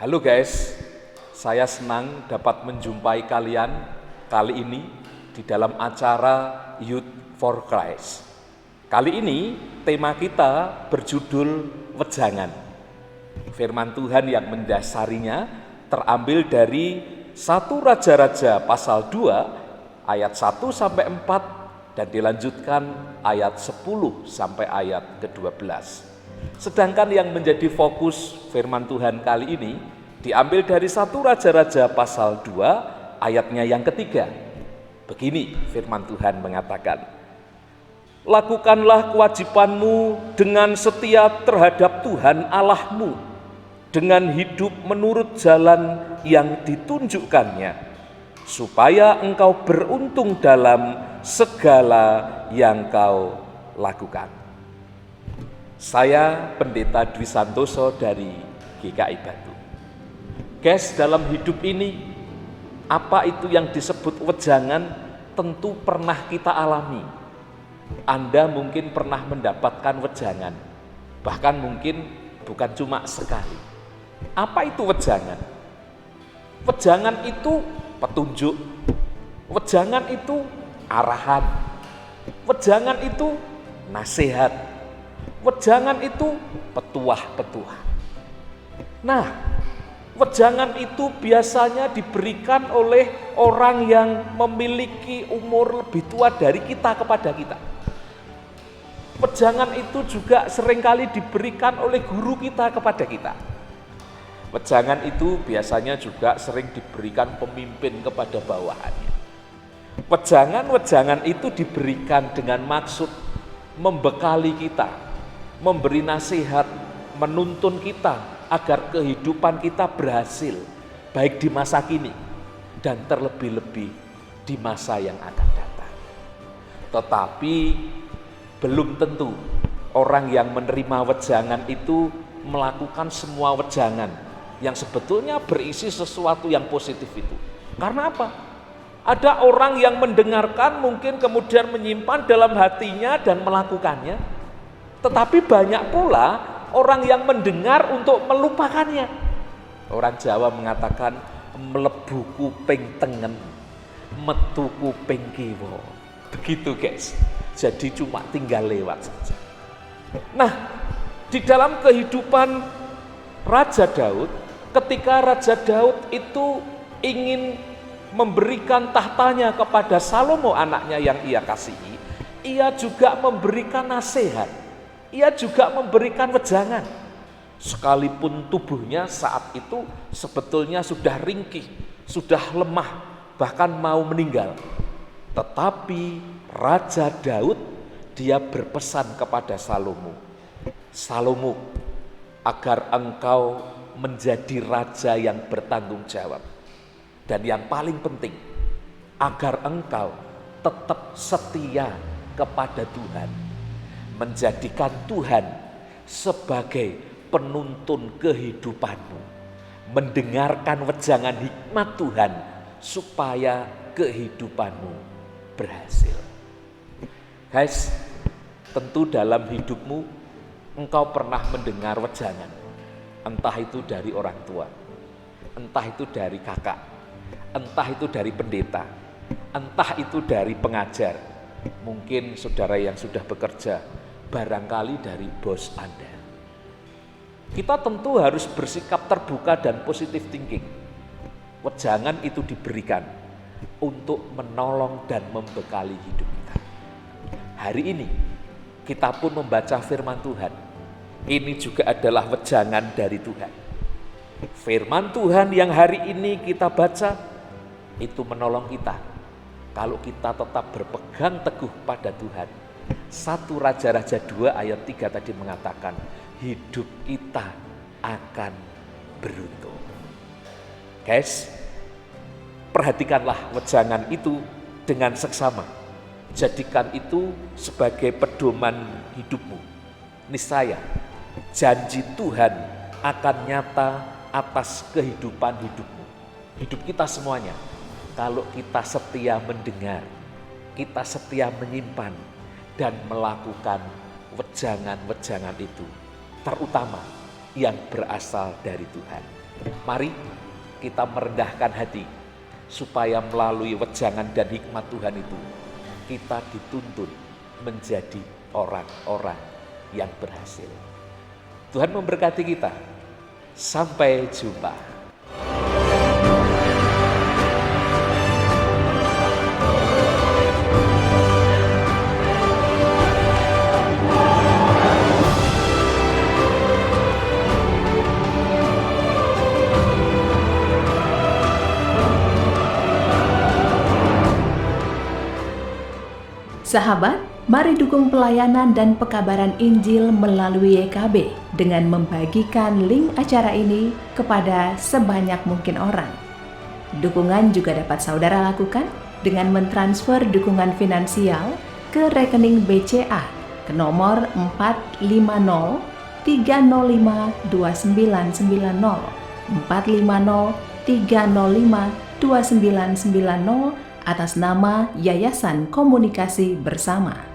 Halo guys, saya senang dapat menjumpai kalian kali ini di dalam acara Youth for Christ. Kali ini tema kita berjudul Wejangan. Firman Tuhan yang mendasarinya terambil dari 1 Raja-Raja pasal 2 ayat 1 sampai 4 dan dilanjutkan ayat 10 sampai ayat ke-12. Sedangkan yang menjadi fokus firman Tuhan kali ini diambil dari 1 Raja-Raja pasal 2 ayatnya yang ketiga. Begini firman Tuhan mengatakan, "Lakukanlah kewajibanmu dengan setia terhadap Tuhan Allahmu, dengan hidup menurut jalan yang ditunjukkannya, supaya engkau beruntung dalam segala yang kau lakukan." Saya Pendeta Dwi Santoso dari GKI Batu. Guys, dalam hidup ini, apa itu yang disebut wejangan tentu pernah kita alami. Anda mungkin pernah mendapatkan wejangan, bahkan mungkin bukan cuma sekali. Apa itu wejangan? Wejangan itu petunjuk, wejangan itu arahan, wejangan itu nasihat, wejangan itu petuah-petuah. Nah, wejangan itu biasanya diberikan oleh orang yang memiliki umur lebih tua dari kita kepada kita. Wejangan itu juga seringkali diberikan oleh guru kita kepada kita. Wejangan itu biasanya juga sering diberikan pemimpin kepada bawahannya. Wejangan-wejangan itu diberikan dengan maksud membekali kita, memberi nasihat, menuntun kita agar kehidupan kita berhasil, baik di masa kini dan terlebih-lebih di masa yang akan datang. Tetapi belum tentu orang yang menerima wejangan itu melakukan semua wejangan yang sebetulnya berisi sesuatu yang positif itu. Karena apa? Ada orang yang mendengarkan mungkin kemudian menyimpan dalam hatinya dan melakukannya. Tetapi banyak pula orang yang mendengar untuk melupakannya. Orang Jawa mengatakan mlebu kuping tengen, metu kuping kiwa. Begitu guys. Jadi cuma tinggal lewat saja. Nah, di dalam kehidupan Raja Daud, ketika Raja Daud itu ingin memberikan tahtanya kepada Salomo anaknya yang ia kasihi, ia juga memberikan nasihat. Ia juga memberikan wejangan. Sekalipun tubuhnya saat itu sebetulnya sudah ringkih, sudah lemah, bahkan mau meninggal. Tetapi Raja Daud dia berpesan kepada Salomo, "Salomo, agar engkau menjadi raja yang bertanggung jawab. Dan yang paling penting, agar engkau tetap setia kepada Tuhan. Menjadikan Tuhan sebagai penuntun kehidupanmu. Mendengarkan wejangan hikmat Tuhan supaya kehidupanmu berhasil." Guys, tentu dalam hidupmu engkau pernah mendengar wejangan. Entah itu dari orang tua, entah itu dari kakak, entah itu dari pendeta, entah itu dari pengajar, mungkin saudara yang sudah bekerja, barangkali dari bos Anda. Kita tentu harus bersikap terbuka dan positive thinking. Wejangan itu diberikan untuk menolong dan membekali hidup kita. Hari ini kita pun membaca firman Tuhan. Ini juga adalah wejangan dari Tuhan. Firman Tuhan yang hari ini kita baca itu menolong kita kalau kita tetap berpegang teguh pada Tuhan. 1 Raja-Raja 2 ayat 3 tadi mengatakan, hidup kita akan beruntung. Guys, perhatikanlah wejangan itu dengan seksama. Jadikan itu sebagai pedoman hidupmu. Niscaya janji Tuhan akan nyata atas kehidupan hidupmu. Hidup kita semuanya. Kalau kita setia mendengar, kita setia menyimpan dan melakukan wejangan-wejangan itu, terutama yang berasal dari Tuhan. Mari kita merendahkan hati supaya melalui wejangan dan hikmat Tuhan itu kita dituntun menjadi orang-orang yang berhasil. Tuhan memberkati kita. Sampai jumpa. Sahabat, mari dukung pelayanan dan pekabaran Injil melalui YKB dengan membagikan link acara ini kepada sebanyak mungkin orang. Dukungan juga dapat saudara lakukan dengan mentransfer dukungan finansial ke rekening BCA ke nomor 450 305 2990 450 305 2990 atas nama Yayasan Komunikasi Bersama.